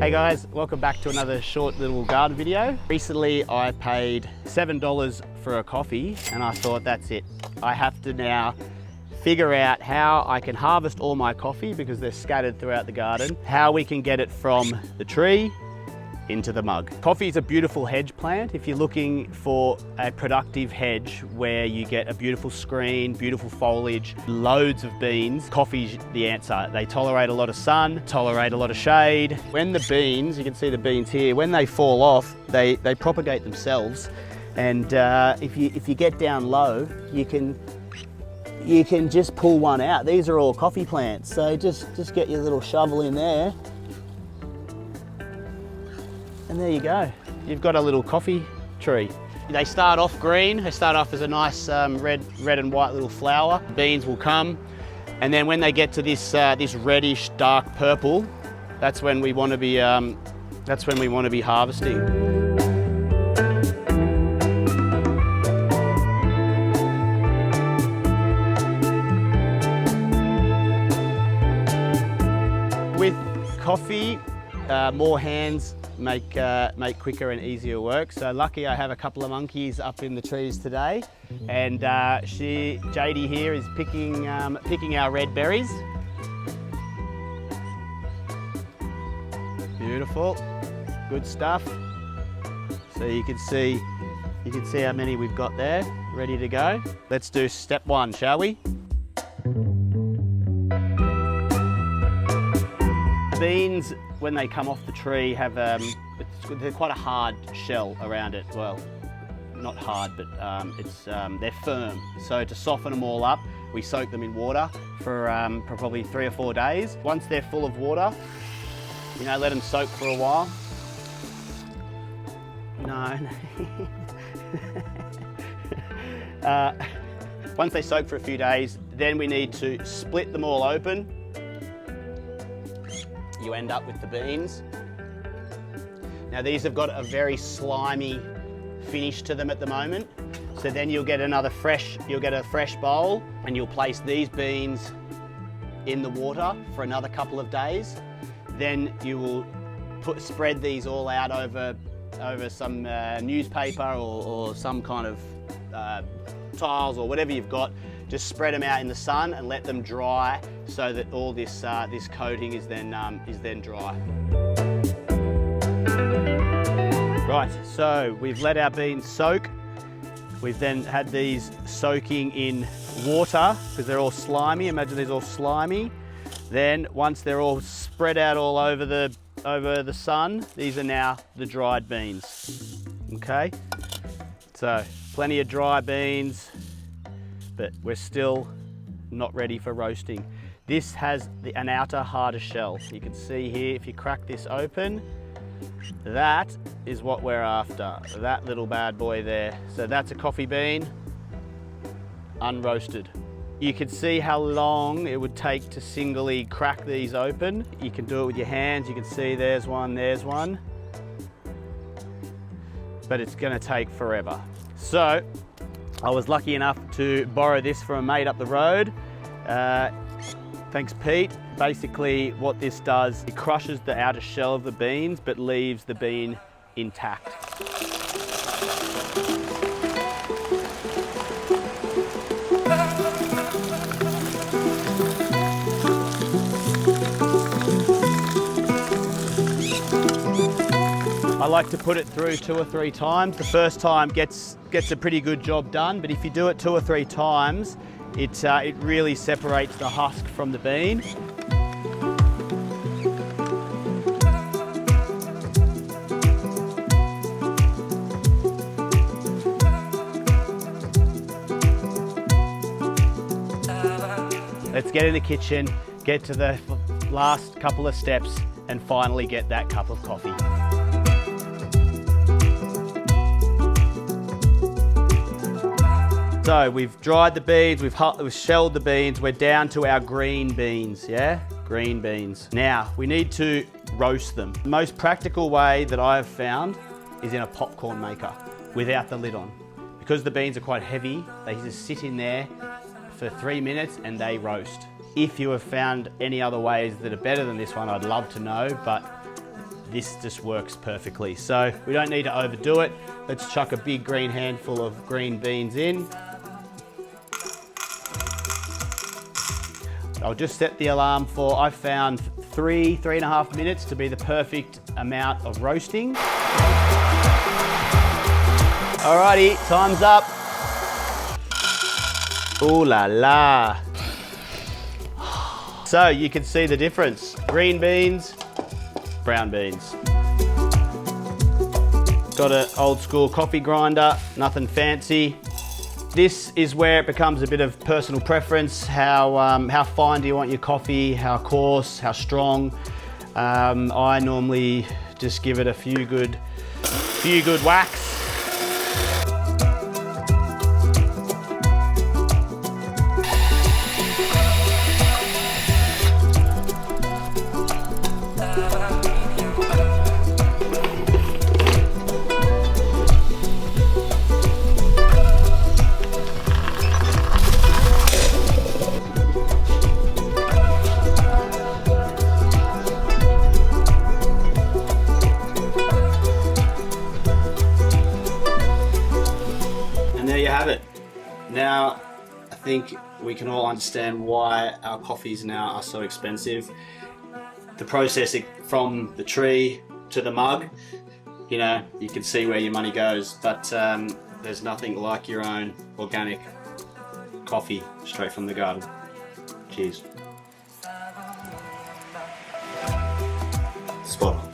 Hey guys, welcome back to another short little garden video. Recently I paid $7 for a coffee and I thought that's it. I have to now figure out how I can harvest all my coffee because they're scattered throughout the garden, how we can get it from the tree into the mug. Coffee is a beautiful hedge plant. If you're looking for a productive hedge where you get a beautiful screen, beautiful foliage, loads of beans, coffee's the answer. They tolerate a lot of sun, tolerate a lot of shade. When the beans, you can see the beans here, when they fall off, they propagate themselves. And if you get down low, you can just pull one out. These are all coffee plants. So just get your little shovel in there. And there you go. You've got a little coffee tree. They start off green. They start off as a nice red and white little flower. Beans will come, and then when they get to this this reddish dark purple, that's when we want to be harvesting. With coffee, more hands make quicker and easier work. So lucky I have a couple of monkeys up in the trees today, and JD here is picking our red berries. Beautiful, good stuff. So you can see how many we've got there, ready to go. Let's do step one, shall we? Beans, when they come off the tree, have they're quite a hard shell around it. Well, not hard, but they're firm. So to soften them all up, we soak them in water for probably 3 or 4 days. Once they're full of water, let them soak for a while. No. Once they soak for a few days, then we need to split them all open. You end up with the beans. Now these have got a very slimy finish to them at the moment. So then you'll get a fresh bowl and you'll place these beans in the water for another couple of days. Then you will spread these all out over some newspaper or some kind of tiles or whatever you've got. Just spread them out in the sun and let them dry so that all this coating is then dry. Right, so we've let our beans soak. We've then had these soaking in water because they're all slimy. Imagine these all slimy. Then once they're all spread out all over the sun, these are now the dried beans. Okay, so plenty of dry beans, but we're still not ready for roasting. This has an outer harder shell. You can see here, if you crack this open, that is what we're after, that little bad boy there. So that's a coffee bean, unroasted. You can see how long it would take to singly crack these open. You can do it with your hands. You can see there's one, but it's gonna take forever. So I was lucky enough to borrow this from a mate up the road. Thanks, Pete. Basically, what this does, it crushes the outer shell of the beans, but leaves the bean intact. I like to put it through 2 or 3 times. The first time gets a pretty good job done, but if you do it 2 or 3 times, it really separates the husk from the bean. Let's get in the kitchen, get to the last couple of steps, and finally get that cup of coffee. So we've dried the beans, we've shelled the beans, we're down to our green beans, yeah? Green beans. Now, we need to roast them. The most practical way that I have found is in a popcorn maker without the lid on. Because the beans are quite heavy, they just sit in there for 3 minutes and they roast. If you have found any other ways that are better than this one, I'd love to know, but this just works perfectly. So we don't need to overdo it. Let's chuck a big green handful of green beans in. I'll just set the alarm for, I found 3.5 minutes to be the perfect amount of roasting. Alrighty, time's up. Ooh la la. So you can see the difference. Green beans, brown beans. Got an old school coffee grinder, nothing fancy. This is where it becomes a bit of personal preference. How fine do you want your coffee? How coarse, how strong? I normally just give it a few good whacks. There you have it. Now, I think we can all understand why our coffees now are so expensive. The processing from the tree to the mug, you know, you can see where your money goes, but there's nothing like your own organic coffee straight from the garden. Cheers. Spot on.